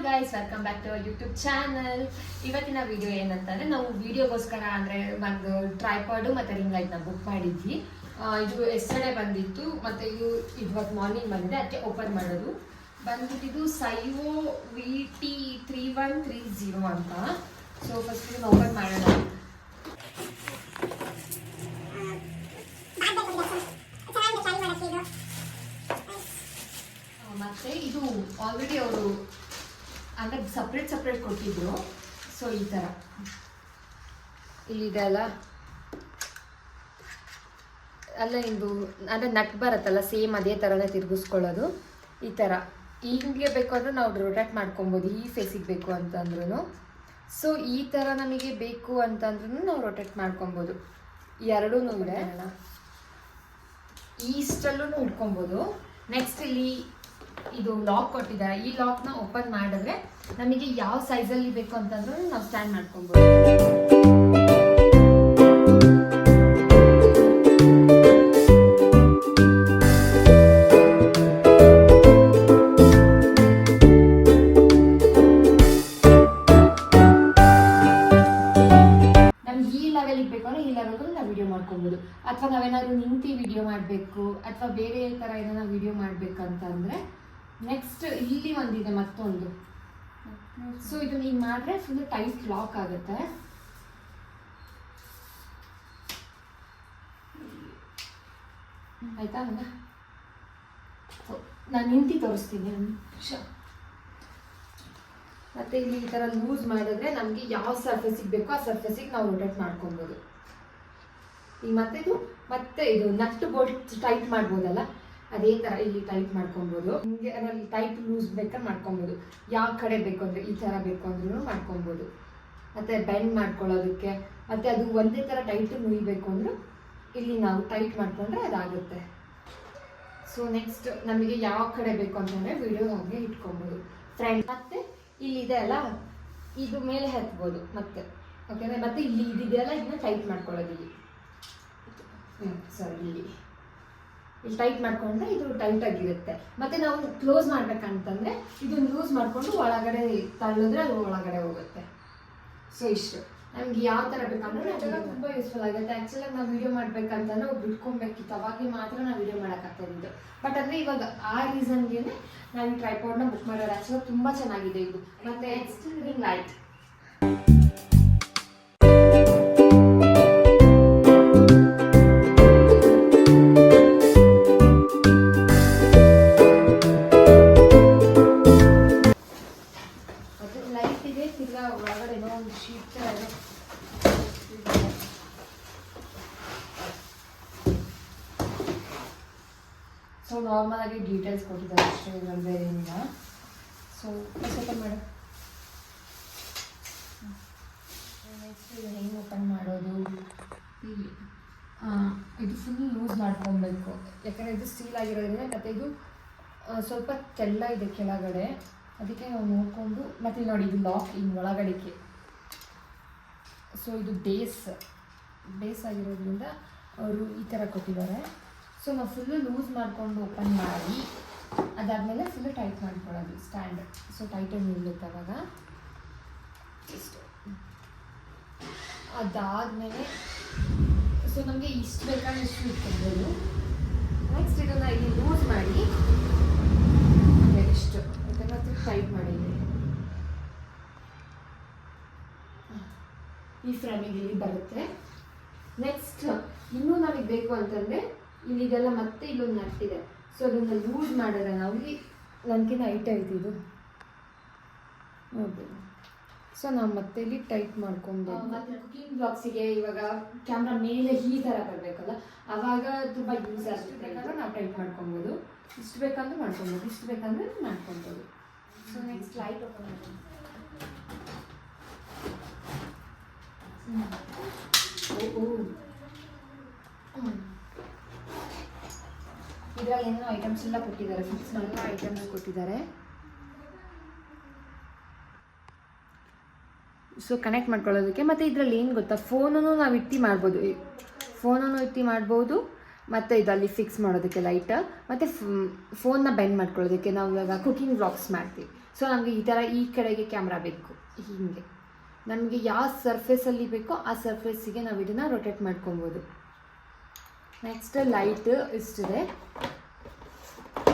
Guys, welcome back to our YouTube channel. ಇವತ್ತಿನ video ಏನಂತಂದ್ರೆ, ನಾವು ವಿಡಿಯೋಗೋಸ್ಕರ ಅಂದರೆ ಒಂದು ಟ್ರೈಪಾಡು ಮತ್ತು ರಿಂಗ್ ಲೈಟ್ನ ಬುಕ್ ಮಾಡಿದ್ವಿ. ಇದು ಎಸ್ಟರ್ಡೇ ಬಂದಿತ್ತು ಮತ್ತು ಇದು ಇವತ್ತು ಮಾರ್ನಿಂಗ್ ಬಂದಿದೆ, ಅದಕ್ಕೆ ಓಪನ್ ಮಾಡೋದು. ಬಂದ್ಬಿಟ್ಟಿದ್ದು ಸೈವೋ VT3130 ಅಂತ. ಸೊ ಫಸ್ಟ್ ಇದನ್ನು ಓಪನ್ ಮಾಡೋಣ. ಮತ್ತು ಇದು ಆಲ್ರೆಡಿ ಅವರು ಅಂದರೆ ಸಪ್ರೇಟ್ ಕೊಟ್ಟಿದ್ರು. ಸೊ ಈ ಥರ ಇಲ್ಲಿದೆ ಅಲ್ಲ, ಇದು ಅಂದರೆ ನಟ್ ಬರುತ್ತಲ್ಲ, ಸೇಮ್ ಅದೇ ಥರನೇ ತಿರುಗಿಸ್ಕೊಳ್ಳೋದು. ಈ ಥರ ಹಿಂಗೆ ಬೇಕು ಅಂದರೆ ನಾವು ರೊಟೇಟ್ ಮಾಡ್ಕೊಬೋದು, ಈ ಫೇಸಿಗೆ ಬೇಕು ಅಂತಂದ್ರೂ. ಸೊ ಈ ಥರ ನಮಗೆ ಬೇಕು ಅಂತಂದ್ರೂ ನಾವು ರೊಟೇಟ್ ಮಾಡ್ಕೊಬೋದು. ಎರಡೂ ಇದೆ, ಈಸ್ಟಲ್ಲೂ ಇಟ್ಕೊಬೋದು. ನೆಕ್ಸ್ಟ್ ಇಲ್ಲಿ ಇದು ಲಾಕ್ ಕೊಟ್ಟಿದ್ದಾರೆ. ಈ ಲಾಕ್ನ ಓಪನ್ ಮಾಡಿದ್ರೆ ನಮಗೆ ಯಾವ ಸೈಜಲ್ಲಿ ಬೇಕು ಅಂತಂದ್ರೂ ನಾವು ಸ್ಟ್ಯಾಂಡ್ ಮಾಡ್ಕೊಬೋದು. ನಮ್ಗೆ ಈ ಲೆವೆಲಿಗೆ ಬೇಕು ಅಂದರೆ ಈ ಲೆವೆಲ್ಗೂ ನಾವು ವಿಡಿಯೋ ಮಾಡ್ಕೊಬೋದು. ಅಥವಾ ನಾವೇನಾದ್ರು ನಿಂತು ವಿಡಿಯೋ ಮಾಡಬೇಕು ಅಥವಾ ಬೇರೆ ಥರ ಏನಾರ ವಿಡಿಯೋ ಮಾಡಬೇಕಂತಂದರೆ ನೆಕ್ಸ್ಟ್ ಇಲ್ಲಿ ಒಂದಿದೆ ಮತ್ತೊಂದು. ಸೊ ಇದು ನೀವು ಮಾಡಿದ್ರೆ ಫುಲ್ ಟೈಟ್ ಲಾಕ್ ಆಗುತ್ತೆ. ಆಯ್ತಾ? ನಾನು ನಿಂತು ತೋರಿಸ್ತೀನಿ ಒಂದು ನಿಮಿಷ. ಮತ್ತು ಇಲ್ಲಿ ಈ ಥರ ಲೂಸ್ ಮಾಡಿದ್ರೆ ನಮಗೆ ಯಾವ ಸರ್ಫೇಸಿಗೆ ಬೇಕೋ ಆ ಸರ್ಫೇಸಿಗೆ ನಾವು ರೊಟೇಟ್ ಮಾಡ್ಕೊಬೋದು. ಈಗ ಮತ್ತೆ ಇದು ನಟ್ ಬೋಲ್ಟ್ ಟೈಟ್ ಮಾಡ್ಬೋದಲ್ಲ, ಅದೇ ಥರ ಇಲ್ಲಿ ಟೈಟ್ ಮಾಡ್ಕೊಬೋದು. ಹಿಂಗೆ ಅದರಲ್ಲಿ ಟೈಟ್ ಲೂಸ್ ಬೇಕಾದ್ರೆ ಮಾಡ್ಕೊಬೋದು. ಯಾವ ಕಡೆ ಬೇಕು ಅಂದರೆ ಈ ಥರ ಬೇಕು ಅಂದ್ರೂ ಮಾಡ್ಕೊಬೋದು. ಮತ್ತು ಬೆಂಡ್ ಮಾಡ್ಕೊಳ್ಳೋದಕ್ಕೆ ಮತ್ತು ಅದು ಒಂದೇ ಥರ ಟೈಟ್ ಮುಗಿಬೇಕು ಅಂದರೂ ಇಲ್ಲಿ ನಾವು ಟೈಟ್ ಮಾಡಿಕೊಂಡ್ರೆ ಅದಾಗುತ್ತೆ. ಸೊ ನೆಕ್ಸ್ಟ್ ನಮಗೆ ಯಾವ ಕಡೆ ಬೇಕು ಅಂತಂದರೆ ವಿಡಿಯೋ ಹಾಗೆ ಇಟ್ಕೊಬೋದು ಫ್ರೆಂಡ್. ಮತ್ತು ಇಲ್ಲಿದೆ ಅಲ್ಲ, ಇದು ಮೇಲೆ ಹತ್ಬೋದು ಮತ್ತೆ. ಓಕೆನಾ? ಮತ್ತು ಇಲ್ಲಿ ಇದಿದೆಯಲ್ಲ, ಇದನ್ನ ಟೈಟ್ ಮಾಡ್ಕೊಳ್ಳೋದು ಇಲ್ಲಿ. ಸರಿ, ಇಲ್ಲಿ ಟೈಟ್ ಮಾಡ್ಕೊಂಡ್ರೆ ಇದು ಟೈಟ್ ಆಗಿರುತ್ತೆ. ಮತ್ತೆ ನಾವು ಕ್ಲೋಸ್ ಮಾಡ್ಬೇಕಂತಂದ್ರೆ ಇದನ್ನ ಲೂಸ್ ಮಾಡ್ಕೊಂಡು ಒಳಗಡೆ ತಳ್ಳಿದ್ರೆ ಅದು ಒಳಗಡೆ ಹೋಗುತ್ತೆ. ಸೊ ಇಷ್ಟು ನಮ್ಗೆ ಯಾವ ಥರ ಬೇಕಂದ್ರೆ ಅದೆಲ್ಲ ತುಂಬ ಯೂಸ್ಫುಲ್ ಆಗುತ್ತೆ. ಆ್ಯಕ್ಚುಲಾಗಿ ನಾವು ವಿಡಿಯೋ ಮಾಡ್ಬೇಕಂತಂದ್ರೆ ಬಿಟ್ಕೊಬೇಕಿತ್ತು, ಅವಾಗಲೇ ಮಾತ್ರ ನಾವು ವಿಡಿಯೋ ಮಾಡೋಕ್ಕಾಗ್ತಿದ್ದು. ಬಟ್ ಅಂದರೆ ಇವಾಗ ಆ ರೀಸನ್ಗೆ ನಾವು ಈ ಟ್ರೈಪಾಡ್ನ ಬುಕ್ ಮಾಡೋದು. ಆ್ಯಕ್ಚುಲಾಗಿ ತುಂಬ ಚೆನ್ನಾಗಿದೆ ಇದು. ಮತ್ತು next ring light. So normal ಆಗಿ ಡೀಟೇಲ್ಸ್ ಕೊಟ್ಟಿದ್ದಾರೆ ಅಷ್ಟೇ, ಇದ್ರಲ್ಲಿ ಬೇರೆ ಏನಿಲ್ಲ. ಸೊ ಓಪನ್ ಮಾಡು. ನೆಕ್ಸ್ಟ್ ಇದು ಹೆಂಗೆ ಓಪನ್ ಮಾಡೋದು? ಇದು ಫುಲ್ ಲೂಸ್ ಮಾಡ್ಕೊಬೇಕು, ಯಾಕಂದರೆ ಇದು ಸ್ಟೀಲ್ ಆಗಿರೋದ್ರಿಂದ. ಮತ್ತು ಇದು ಸ್ವಲ್ಪ ತೆಳ್ಳ ಇದೆ ಕೆಳಗಡೆ, ಅದಕ್ಕೆ ನಾವು ನೋಡಿಕೊಂಡು. ಮತ್ತು ನೋಡಿ, ಇದು ಲಾಕ್ ಹಿಂಗೆ ಒಳಗಡೆಗೆ. ಸೊ ಇದು ಬೇಸ್ ಆಗಿರೋದ್ರಿಂದ ಅವರು ಈ ಥರ ಕೊಟ್ಟಿದ್ದಾರೆ. ಸೊ ನಾವು ಫುಲ್ಲು ಲೂಸ್ ಮಾಡಿಕೊಂಡು ಓಪನ್ ಮಾಡಿ ಅದಾದಮೇಲೆ ಫುಲ್ಲು ಟೈಟ್ ಮಾಡ್ಕೊಳ್ಳೋದು ಸ್ಟ್ಯಾಂಡ್. ಸೊ ಟೈಟಾಗಿ ನಿಲ್ಲುತ್ತೆ ಅವಾಗ. ಇಷ್ಟು ಅದಾದಮೇಲೆ ಸೊ ನಮಗೆ ಇಷ್ಟು ಬೇಕಾದ್ರೆ ಇಷ್ಟು ಇಟ್ಕೊಬೋದು. ನೆಕ್ಸ್ಟ್ ಇದನ್ನು ಇಲ್ಲಿ ಲೂಸ್ ಮಾಡಿ ಇಷ್ಟು ಮತ್ತು ಟೈಟ್ ಮಾಡಿ ಈ ಫ್ರೇಮಿಗೆ ಇಲ್ಲಿ ಬರುತ್ತೆ. ನೆಕ್ಸ್ಟ್ ಇನ್ನೂ ನಮಗೆ ಬೇಕು ಅಂತಂದರೆ ಇಲ್ಲಿ ಇದೆಲ್ಲ ಮತ್ತೆ ಇಲ್ಲೊಂದು ನಟ್ಟಿದೆ. ಸೊ ಅದನ್ನು ಲೂಸ್ ಮಾಡಿದ್ರೆ ನಾವು ಇಲ್ಲಿ ನನಗಿಂತ ಹೈಟ್ ಇದು ನೋಡ್ಬೋದು. ಸೊ ನಾವು ಮತ್ತೆ ಇಲ್ಲಿ ಟೈಟ್ ಮಾಡ್ಕೊಬೋದು. ಮತ್ತು ಕುಕಿಂಗ್ ಬ್ಲಾಗ್ಸಿಗೆ ಇವಾಗ ಕ್ಯಾಮ್ರಾ ಮೇಲೆ ಈ ಥರ ಬರಬೇಕಲ್ಲ, ಆವಾಗ ತುಂಬ ಯೂಸ್ ಆಗುತ್ತೆ. ಬೇಕಾದ್ರೆ ನಾವು ಟೈಟ್ ಮಾಡ್ಕೊಬೋದು. ಇಷ್ಟು ಬೇಕಂದ್ರೆ ಮಾಡ್ಕೊಬೋದು, ಇಷ್ಟು ಬೇಕಂದ್ರೆ ಮಾಡ್ಕೊಬೋದು. ಸೊ ನೆಕ್ಸ್ಟ್ ಲೈಟ್ ಓಪನ್ ಮಾಡೋದು. ಇದರಲ್ಲಿ ಏನೋ ಐಟಮ್ಸ್ ಎಲ್ಲ ಕೊಟ್ಟಿದ್ದಾರೆ, ಫಿಕ್ಸ್ ಮಾಡೋ ಐಟಮ್ಸ್ ಕೊಟ್ಟಿದ್ದಾರೆ. ಸೊ ಕನೆಕ್ಟ್ ಮಾಡ್ಕೊಳ್ಳೋದಕ್ಕೆ. ಮತ್ತು ಇದರಲ್ಲಿ ಏನು ಗೊತ್ತಾ, ಫೋನನ್ನು ನಾವು ಇಟ್ಟು ಮಾಡ್ಬೋದು. ಮತ್ತು ಇದರಲ್ಲಿ ಫಿಕ್ಸ್ ಮಾಡೋದಕ್ಕೆ ಲೈಟ್, ಮತ್ತು ಫೋನ್ನ ಬೆಂಡ್ ಮಾಡ್ಕೊಳ್ಳೋದಕ್ಕೆ. ನಾವು ಇವಾಗ ಕುಕಿಂಗ್ ವ್ಲಾಗ್ಸ್ ಮಾಡ್ತೀವಿ, ಸೊ ನಮಗೆ ಈ ಥರ ಈ ಕಡೆಗೆ ಕ್ಯಾಮ್ರಾ ಬೇಕು. ಹೀಗೆ ನಮಗೆ ಯಾವ ಸರ್ಫೇಸಲ್ಲಿ ಬೇಕೋ ಆ ಸರ್ಫೇಸಿಗೆ ನಾವು ಇದನ್ನು ರೊಟೇಟ್ ಮಾಡ್ಕೊಬೋದು. ನೆಕ್ಸ್ಟ್ ಲೈಟ್ ಇಷ್ಟಿದೆ,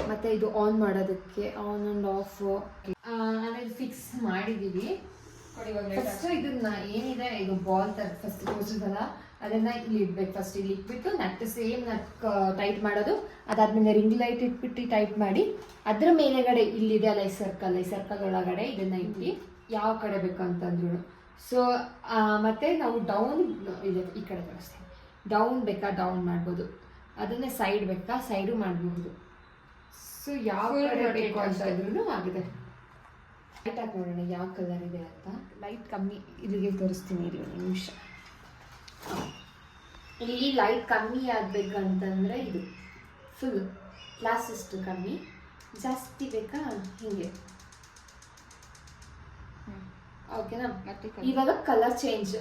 ಮತ್ತು ಇದು ಆನ್ ಮಾಡೋದಕ್ಕೆ ಆನ್ ಆ್ಯಂಡ್ ಆಫ್ ಆಮೇಲೆ ಫಿಕ್ಸ್ ಮಾಡಿದ್ದೀವಿ. ಫಸ್ಟ್ ಇದನ್ನ ಏನಿದೆ ಇದು ಬಾಲ್ ಥರ ಫಸ್ಟ್ ತೋರಿಸಿದಲ್ಲ ಅದನ್ನು ಇಲ್ಲಿ ಇಡ್ಬೇಕು. ಫಸ್ಟ್ ಇಲ್ಲಿ ಇಟ್ಬಿಟ್ಟು ನಟ್ ಸೇಮ್ ನಟ್ ಟೈಟ್ ಮಾಡೋದು, ಅದಾದ್ಮೇಲೆ ರಿಂಗ್ ಲೈಟ್ ಇಟ್ಬಿಟ್ಟು ಟೈಟ್ ಮಾಡಿ ಅದ್ರ ಮೇಲೆಗಡೆ ಇಲ್ಲಿದೆ ಅಲ್ಲ ಈ ಸರ್ಕಲ್ ಒಳಗಡೆ ಇದನ್ನು ಇಟ್ಟು ಯಾವ ಕಡೆ ಬೇಕು ಅಂತಂದ್ರು. ಸೊ ಮತ್ತು ನಾವು ಡೌನ್ ಇದೆ ಈ ಕಡೆ ತೋರಿಸ್ತೀವಿ. ಡೌನ್ ಬೇಕಾ ಡೌನ್ ಮಾಡ್ಬೋದು, ಅದನ್ನೇ ಸೈಡ್ ಬೇಕಾ ಸೈಡು ಮಾಡ್ಬೋದು. ಸೊ ಯಾವ ಕಡೆ ಬೇಕು ಅಂತ ಇದ್ರೂ ಆಗಿದೆ. ಲೈಟ್ ಹಾಕಿ ನೋಡೋಣ ಯಾವ ಕಲರ್ ಇದೆ ಅಂತ. ಲೈಟ್ ಕಮ್ಮಿ ಇಲ್ಲಿಗೆ ತೋರಿಸ್ತೀನಿ ಇರಿ ಒಂದು ನಿಮಿಷ. ಇಲ್ಲಿ ಲೈಟ್ ಕಮ್ಮಿ ಆಗಬೇಕಂತಂದರೆ ಇದು ಫುಲ್ ಗ್ಲಾಸ್ ಅಷ್ಟು ಕಮ್ಮಿ, ಜಾಸ್ತಿ ಬೇಕಾ ಹೀಗೆ. ಓಕೆನಾ? ಇವಾಗ ಕಲರ್ ಚೇಂಜ್,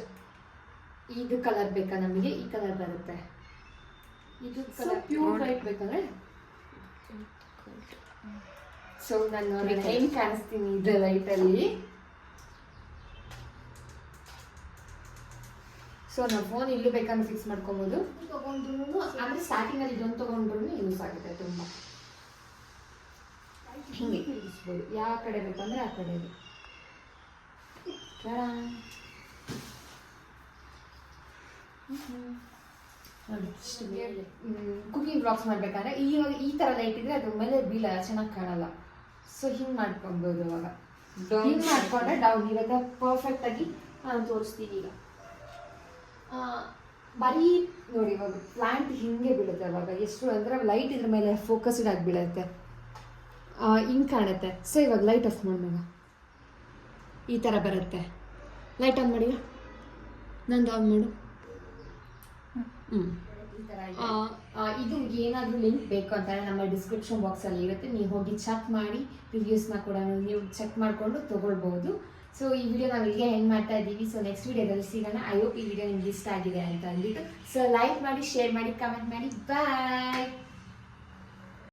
ಇದು ಕಲರ್ ಬೇಕಾ ನಮಗೆ ಈ ಕಲರ್ ಬರುತ್ತೆ. ಇದು ಕಲರ್ ಪ್ಯೂರ್ ವೈಟ್ ಬೇಕಂದ್ರೆ ಸೊ ನಾನು ಹೆಂಗೆ ಕಾಣಿಸ್ತೀನಿ ಇದು ಲೈಟಲ್ಲಿ. ಸೊ ನಾವು ಫೋನ್ ಇಲ್ಲಿ ಬೇಕಂದ್ರೆ ಫಿಕ್ಸ್ ಮಾಡ್ಕೊಬೋದು. ತೊಗೊಂಡ್ರು ಅಂದರೆ ಸ್ಟಾರ್ಟಿಂಗಲ್ಲಿ ಇದೊಂದು ತೊಗೊಂಡ್ರು ಯೂಸ್ ಆಗುತ್ತೆ ತುಂಬ. ಹಿಂಗೆ ತಿರುಗಿಸ್ಬೋದು ಯಾವ ಕಡೆ ಬೇಕಂದ್ರೆ ಆ ಕಡೆ. ಕುಕಿಂಗ್ ಬ್ಲಾಗ್ಸ್ ಮಾಡ್ಬೇಕಾದ್ರೆ ಈ ಥರ ಲೈಟ್ ಇದ್ರೆ ಅದ್ರ ಮೇಲೆ ಬೀಳಲ್ಲ, ಚೆನ್ನಾಗಿ ಕಾಣಲ್ಲ. ಸೊ ಹಿಂಗೆ ಮಾಡ್ಕೊಬೋದು. ಅವಾಗ ಹಿಂಗೆ ಮಾಡ್ಕೊಂಡ್ರೆ ಡೌನ್ ಇವಾಗ ಪರ್ಫೆಕ್ಟಾಗಿ ನಾನು ತೋರಿಸ್ತೀನಿ. ಈಗ ಬರೀ ನೋಡಿ ಇವಾಗ ಪ್ಲಾಂಟ್ ಹಿಂಗೆ ಬೀಳುತ್ತೆ. ಅವಾಗ ಎಷ್ಟು ಅಂದರೆ ಲೈಟ್ ಇದ್ರ ಮೇಲೆ ಫೋಕಸ್ಡ್ ಆಗಿ ಬೀಳುತ್ತೆ, ಹಿಂಗೆ ಕಾಣುತ್ತೆ. ಸೊ ಇವಾಗ ಲೈಟ್ ಆಫ್ ಮಾಡಿದಾಗ ಈ ಥರ ಬರುತ್ತೆ. ಲೈಟ್ ಆನ್ ಮಾಡಿ, ನಂದು ಆನ್ ಮಾಡು. ಇದು ಏನಾದರೂ ಲಿಂಕ್ ಬೇಕು ಅಂತಂದರೆ ನಮ್ಮ ಡಿಸ್ಕ್ರಿಪ್ಷನ್ ಬಾಕ್ಸಲ್ಲಿ ಇರುತ್ತೆ, ನೀವು ಹೋಗಿ ಚೆಕ್ ಮಾಡಿ ರಿವ್ಯೂಸ್ನ ಕೂಡ ನೀವು ಚೆಕ್ ಮಾಡಿಕೊಂಡು ತೊಗೊಳ್ಬೋದು. ಸೊ ಈ ವಿಡಿಯೋ ನಾವು ಇಲ್ಲಿಗೆ ಹೆಂಗೆ ಮಾಡ್ತಾ ಇದ್ದೀವಿ. ಸೊ ನೆಕ್ಸ್ಟ್ ವಿಡಿಯೋದಲ್ಲಿ ಸಿಗೋಣ. ಐ ಹೋಪ್ ಈ ವಿಡಿಯೋ ನಿಮ್ಗೆ ಇಷ್ಟ ಆಗಿದೆ ಅಂತ ಅಂದ್ಬಿಟ್ಟು. ಸೊ ಲೈಕ್ ಮಾಡಿ, ಶೇರ್ ಮಾಡಿ, ಕಮೆಂಟ್ ಮಾಡಿ. ಬಾಯ್.